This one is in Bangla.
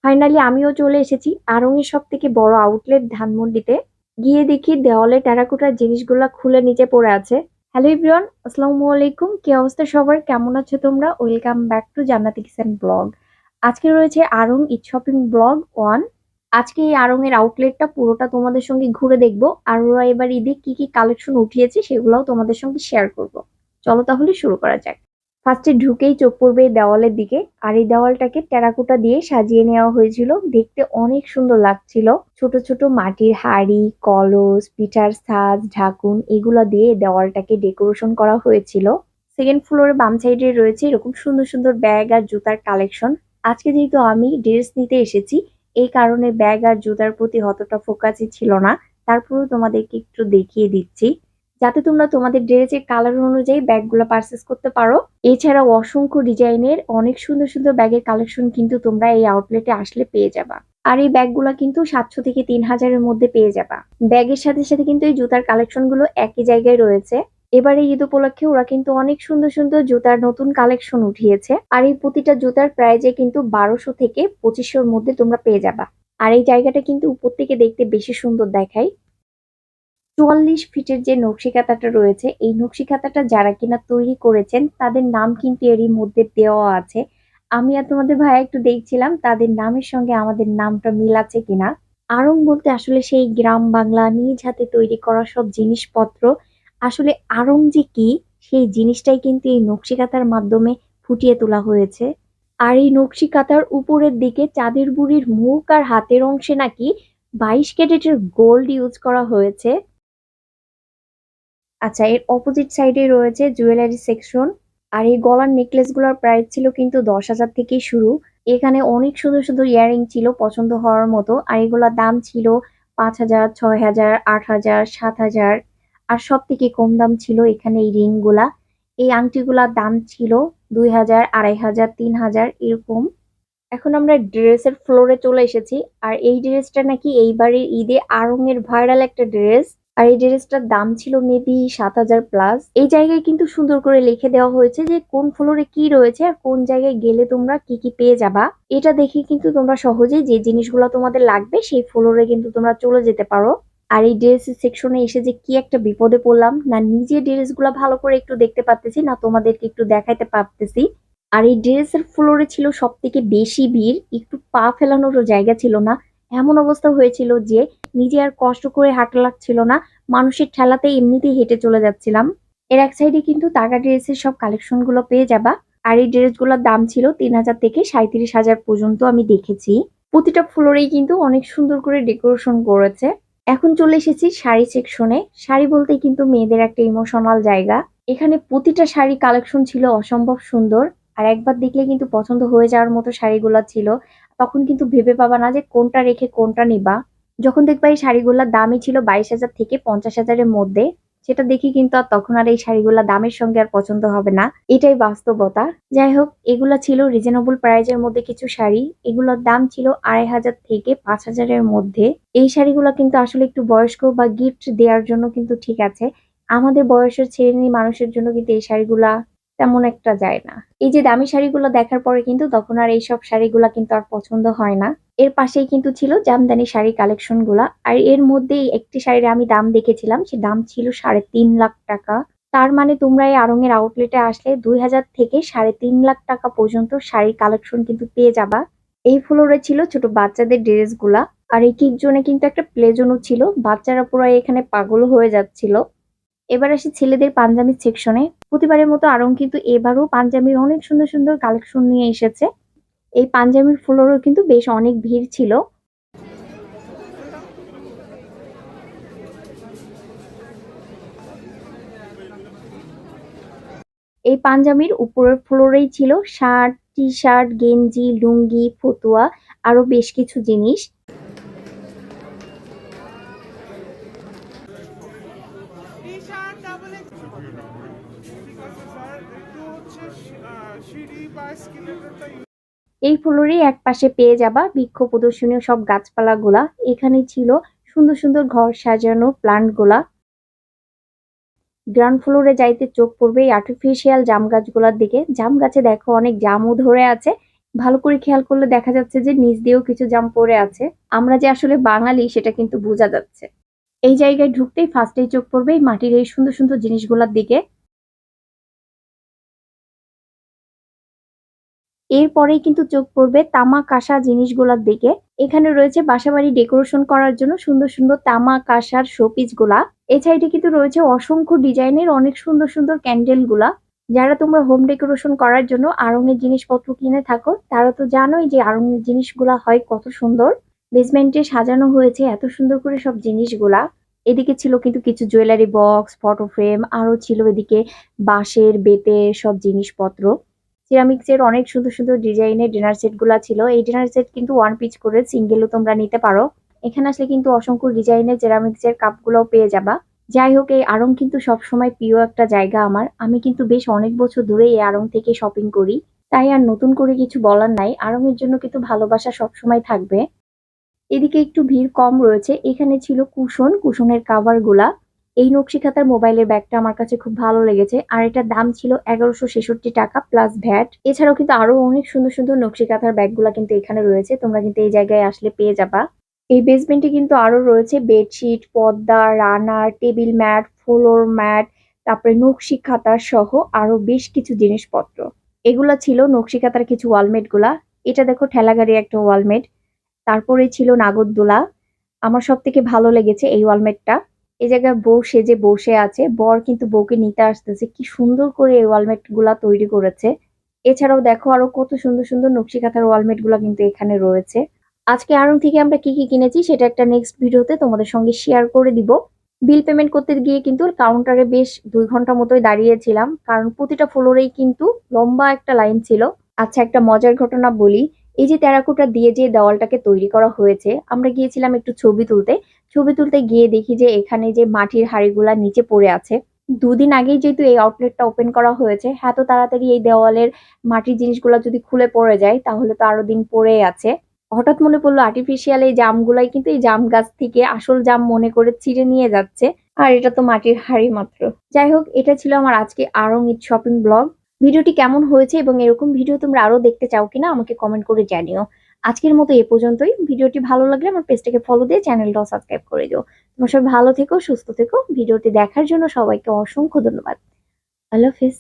ফাইনালি আমিও চলে এসেছি আড়ং-এর সবথেকে বড় আউটলেট ধানমন্ডিতে। গিয়ে দেখি দেওয়ালে টেরাকোটার জিনিসগুলা খুলে নিচে পড়ে আছে। হ্যালো এভরিওয়ান, আসসালামু আলাইকুম। কি অবস্থা সবার? কেমন আছো তোমরা? ওয়েলকাম ব্যাক টু জান্নাতি কিচেন ব্লগ। আজকে রয়েছে আড়ং ঈদ শপিং ব্লগ 1। আজকে এই আড়ং-এর আউটলেটটা পুরোটা তোমাদের সঙ্গে ঘুরে দেখবো, আর ওরা এবার ঈদে কি কি কালেকশন উঠিয়েছে সেগুলোও তোমাদের সঙ্গে শেয়ার করব। চলো তাহলে শুরু করা যাক। ফার্স্টে ঢুকেই চোখ পড়বে এই দেওয়ালের দিকে, আর এই দেওয়ালটাকে টেরাকোটা দিয়ে সাজিয়ে নেওয়া হয়েছিল। দেখতে অনেক সুন্দর লাগছিল। ছোট ছোট মাটির হাঁড়ি, কলস, পিঠার ছাঁচ, ঢাকুন এগুলা দিয়ে এই দেওয়ালটাকে ডেকোরেশন করা হয়েছিল। সেকেন্ড ফ্লোরে বাম সাইডে রয়েছে এরকম সুন্দর সুন্দর ব্যাগ আর জুতার কালেকশন। আজকে যেহেতু আমি ড্রেস নিতে এসেছি, এই কারণে ব্যাগ আর জুতার প্রতি অতটা ফোকাসই ছিল না। তারপরেও তোমাদেরকে একটু দেখিয়ে দিচ্ছি, যাতে তোমরা তোমাদের ড্রেসের কালার অনুযায়ী ব্যাগগুলো পারচেস করতে পারো। এছাড়াও অসংখ্য ডিজাইনের অনেক সুন্দর সুন্দর ব্যাগের কালেকশন কিন্তু তোমরা এই আউটলেটে আসলে পেয়ে যাবা। আর এই ব্যাগগুলো কিন্তু 700 থেকে 3000-এর মধ্যে পেয়ে যাবা। ব্যাগের সাথে সাথে কিন্তু এই জুতার কালেকশন গুলো একই জায়গায় রয়েছে। এবারে ঈদ উপলক্ষে ওরা কিন্তু অনেক সুন্দর সুন্দর জুতার নতুন কালেকশন উঠিয়েছে, আর এই প্রতিটা জুতার প্রাইজে কিন্তু 1200 থেকে 2500-এর মধ্যে তোমরা পেয়ে যাবা। আর এই জায়গাটা কিন্তু উপর থেকে দেখতে বেশি সুন্দর দেখায়। ৪৪ ফিটের যে নকশিকাঁথাটা রয়েছে, এই নকশিকাঁথাটা যারা কিনা তৈরি করেছেন তাদের নাম কিন্তু এরই মধ্যে দেওয়া আছে। আমি আর তোমাদের ভাইয়া একটু দেখছিলাম তাদের নামের সঙ্গে আমাদের নামটা মিল আছে কিনা। আড়ং বলতে আসলে সেই গ্রাম বাংলা নিজ হাতে তৈরি করা সব জিনিসপত্র। আসলে আড়ং যে কি, সেই জিনিসটাই কিন্তু এই নকশিকাঁথার মাধ্যমে ফুটিয়ে তোলা হয়েছে। আর এই নকশিকাঁথার উপরের দিকে চাঁদের বুড়ির মুখ আর হাতের অংশে নাকি 22 ক্যারেটের গোল্ড ইউজ করা হয়েছে। আচ্ছা, এর অপোজিট সাইডে রয়েছে জুয়েলারি সেকশন। আর এই গলার নেকলেস গুলোর প্রাইস ছিল কিন্তু 10,000 থেকেই শুরু। এখানে অনেক সুন্দর সুন্দর ইয়ারিং ছিল পছন্দ হওয়ার মতো, আর এগুলোর দাম ছিল 5,000, 6,000, 8,000, 7,000। আর সব থেকে কম দাম ছিল এখানে এই রিং গুলা। এই আংটিগুলার দাম ছিল 2,000, 2,500, 3,000 এরকম। এখন আমরা ড্রেসের ফ্লোরে চলে এসেছি। আর এই ড্রেসটা নাকি এইবারের ঈদে আড়ং এর ভাইরাল একটা ড্রেস। আর এই ড্রেসটার দাম ছিল মেবি 7,000 প্লাস। এই জায়গায় কিন্তু সুন্দর করে লিখে দেওয়া হয়েছে যে কোন ফ্লোরে কি রয়েছে আর কোন জায়গায় গেলে তোমরা কি কি পেয়ে যাবা। এটা দেখে কিন্তু তোমরা সহজেই যে জিনিসগুলো তোমাদের লাগবে সেই ফ্লোরে কিন্তু তোমরা চলে যেতে পারো। আর এই ড্রেস সেকশনে এসে যে কি একটা বিপদে পড়লাম, না নিজে ড্রেসগুলো ভালো করে একটু দেখতে পারতেছি, না তোমাদেরকে একটু দেখাইতে পারতেছি। আর এই ড্রেসের ফ্লোরে ছিল সব থেকে বেশি ভিড়, একটু পা ফেলানোরও জায়গা ছিল না। এমন অবস্থা হয়েছিল যে নিজে আর কষ্ট করে হাঁটা লাগছিল না, মানুষের ঠেলাতে এমনিতেই হেঁটে চলে যাচ্ছিলাম। এর এক সাইডে কিন্তু টাকা ড্রেসের সব কালেকশন গুলো পেয়ে যাবা। আর এই ড্রেসগুলোর দাম ছিল 3,000 থেকে 37,000 পর্যন্ত আমি দেখেছি। প্রতিটা ফ্লোরেই কিন্তু অনেক সুন্দর করে ডেকোরেশন করেছে। এখন চলে এসেছি শাড়ি সেকশনে। শাড়ি বলতে কিন্তু মেয়েদের একটা ইমোশনাল জায়গা। এখানে প্রতিটা শাড়ি কালেকশন ছিল অসম্ভব সুন্দর। আর একবার দেখলে কিন্তু পছন্দ হয়ে যাওয়ার মতো শাড়িগুলা ছিল। তখন কিন্তু ভেবে পাবা না যে কোনটা রেখে কোনটা নিবা। যখন দেখবা এই শাড়িগুলার দামই ছিল 22,000 থেকে 50,000-এর মধ্যে, সেটা দেখি কিন্তু আর তখন আর এই শাড়িগুলা দামের সঙ্গে আর পছন্দ হবে না। এটাই বাস্তবতা। যাই হোক, এগুলা ছিল রিজনেবল প্রাইজের মধ্যে কিছু শাড়ি। এগুলোর দাম ছিল 2,500 থেকে 5,000-এর মধ্যে। এই শাড়িগুলো কিন্তু আসলে একটু বয়স্ক বা গিফট দেওয়ার জন্য কিন্তু ঠিক আছে। আমাদের বয়সের ছেলে মানুষের জন্য কিন্তু এই শাড়িগুলা তেমন একটা যায় না। এই যে দামি শাড়িগুলো দেখার পরে কিন্তু তখন আর এইসব শাড়িগুলা কিন্তু আর পছন্দ হয় না। এর পাশেই কিন্তু ছিল জামদানি শাড়ি কালেকশন গুলা। আর এর মধ্যেই একটি শাড়ির আমি দাম দেখেছিলাম, সে দাম ছিল 3.5 লাখ টাকা। তার মানে তোমরা এই আড়ং এর আউটলেটে আসলে 2,000 থেকে 3.5 লাখ টাকা পর্যন্ত শাড়ির কালেকশন কিন্তু পেয়ে যাবা। এই ফ্লোরে ছিল ছোট বাচ্চাদের ড্রেস গুলা। আর এই কিড জোনে কিন্তু একটা প্লে জোনও ছিল, বাচ্চারা পুরো এখানে পাগল হয়ে যাচ্ছিল। এবার আসি ছেলেদের পাঞ্জাবির সেকশনে। প্রতিবারের মতো আড়ং কিন্তু এবারও পাঞ্জাবির অনেক সুন্দর সুন্দর কালেকশন নিয়ে এসেছে। এই পাঞ্জাবির ফ্লোরেও কিন্তু বেশ অনেক ভিড় ছিল। এই পাঞ্জাবির উপরের ফ্লোরেই ছিল শার্ট, টি শার্ট, গেঞ্জি, লুঙ্গি, ফতুয়া, আরো বেশ কিছু জিনিস। এই ফ্লোরেই এক পাশে পেয়ে যাবা বৃক্ষ প্রদর্শনীয় সব গাছপালা গুলা। এখানে ছিল সুন্দর সুন্দর ঘর সাজানো প্লান্ট গুলা। গ্রাউন্ড ফ্লোরে যাইতে চোখ পড়বে এই আর্টিফিশিয়াল জাম গাছগুলোর দিকে। জাম গাছে দেখো অনেক জামও ধরে আছে, ভালো করে খেয়াল করলে দেখা যাচ্ছে যে নিচ দিয়েও কিছু জাম পড়ে আছে। আমরা যে আসলে বাঙালি সেটা কিন্তু বোঝা যাচ্ছে। এই জায়গায় ঢুকতেই ফার্স্টেই চোখ পড়বে এই মাটির এই সুন্দর, সুন্দর জিনিসগুলার দিকে। এরপরেই কিন্তু চোখ পড়বে তামা কাঁসা জিনিসগুলার দিকে। এখানে রয়েছে বাসাবাড়ি ডেকোরেশন করার জন্য সুন্দর, সুন্দর তামা কাঁসার শোপিস গুলা। এই সাইডে কিন্তু রয়েছে অসংখ্য ডিজাইনের অনেক সুন্দর, সুন্দর ক্যান্ডেল গুলা। যারা তোমরা হোম ডেকোরেশন করার জন্য আড়ং-এর জিনিসপত্র কিনে থাকো, তারা তো জানোই যে আড়ং-এর জিনিসগুলা হয় কত সুন্দর। বেসমেন্টে সাজানো হয়েছে এত সুন্দর করে সব জিনিসগুলা। এদিকে ছিল কিন্তু কিছু জুয়েলারি বক্স, ফটো ফ্রেম, আরো ছিল এদিকে বাঁশের, বেতের সব জিনিসপত্র। সিরামিক্স এর অনেক সুন্দর সুন্দর ডিজাইনের ডিনার সেট গুলা ছিল। এই ডিনার সেট কিন্তু ওয়ান পিস করে সিঙ্গেলও তোমরা নিতে পারো। এখানে আসলে কিন্তু অসংখ্য ডিজাইনের সিরামিক্স এর কাপ গুলাও পেয়ে যাবা। যাই হোক, এই আড়ং কিন্তু সবসময় প্রিয় একটা জায়গা আমার। আমি কিন্তু বেশ অনেক বছর ধরে এই আড়ং থেকে শপিং করি। তাই আর নতুন করে কিছু বলার নাই। আড়ং এর জন্য কিন্তু ভালোবাসা সবসময় থাকবে। এদিকে একটু ভিড় কম রয়েছে। এখানে ছিল কুশনের কাভার গুলা। এই নকশি খাতার মোবাইলের ব্যাগটা আমার কাছে খুব ভালো লেগেছে। আর এটার দাম ছিল ১১৬৬ টাকা প্লাস ভ্যাট। এছাড়াও কিন্তু আরো অনেক সুন্দর সুন্দর নকশি কাঁথার ব্যাগগুলা কিন্তু এখানে রয়েছে। তোমরা কিন্তু এই জায়গায় আসলে পেয়ে যাবা। এই বেসমেন্টে কিন্তু আরো রয়েছে বেডশিট, পর্দা, রানার, টেবিল ম্যাট, ফ্লোর ম্যাট, তারপরে নকশি খাতা সহ আরো বেশ কিছু জিনিসপত্র। এগুলা ছিল নকশি খাতার কিছু ওয়ালমেট গুলা। এটা দেখো ঠেলাগাড়ি একটা ওয়ালমেট। তারপরে ছিল নাগরদোলা। আমার সবথেকে ভালো লেগেছে এই ওয়ালমেটটা। এই জায়গায় বউ সেজে বসে আছে। বর কিন্তু বউকে নিতে আসতেছে। কি সুন্দর করে এই ওয়ালমেট গুলা তৈরি করেছে। এছাড়াও দেখো আরো কত সুন্দর, সুন্দর নকশি কাঁথার ওয়ালমেট গুলা কিন্তু এখানে রয়েছে। আজকে আড়ং থেকে আমরা কি, কি কিনেছি সেটা একটা নেক্সট ভিডিওতে তোমাদের সঙ্গে শেয়ার করে দিব। বিল পেমেন্ট করতে গিয়ে কিন্তু কাউন্টারে বেশ ২ ঘন্টা মতোই দাঁড়িয়েছিলাম। কারণ প্রতিটা ফ্লোরেই কিন্তু লম্বা একটা লাইন ছিল। আচ্ছা, একটা মজার ঘটনা বলি। এই যে টেরাকোটা দিয়ে যে দেওয়ালটাকে তৈরি করা হয়েছে, আমরা গিয়েছিলাম একটু ছবি তুলতে। ছবি তুলতে গিয়ে দেখি যে এখানে যে মাটির হাঁড়িগুলা নিচে পড়ে আছে। ২ দিন আগেই যেহেতু এই আউটলেটটা ওপেন করা হয়েছে, এত তাড়াতাড়ি এই দেওয়ালের মাটির জিনিসগুলা যদি খুলে পড়ে যায় তাহলে তো আরো দিন পড়েই আছে। হঠাৎ মনে পড়লো আর্টিফিশিয়াল এই জামগুলাই কিন্তু এই জাম গাছ থেকে আসল জাম মনে করে ছিঁড়ে নিয়ে যাচ্ছে। আর এটা তো মাটির হাঁড়ি মাত্র। যাই হোক, এটা ছিল আমার আজকে আড়ং ঈদ শপিং ব্লগ। ভিডিওটি কেমন হয়েছে এবং এরকম ভিডিও তোমরা আরো দেখতে চাও কিনা আমাকে কমেন্ট করে জানিও। আজকের মতো এ পর্যন্তই। ভিডিওটি ভালো লাগলে আমার পেজটাকে ফলো দিয়ে চ্যানেলটাও সাবস্ক্রাইব করে দিও। তোমরা সবাই ভালো থেকো, সুস্থ থেকো। ভিডিওটি দেখার জন্য সবাইকে অসংখ্য ধন্যবাদ। আল্লাহ হাফেজ।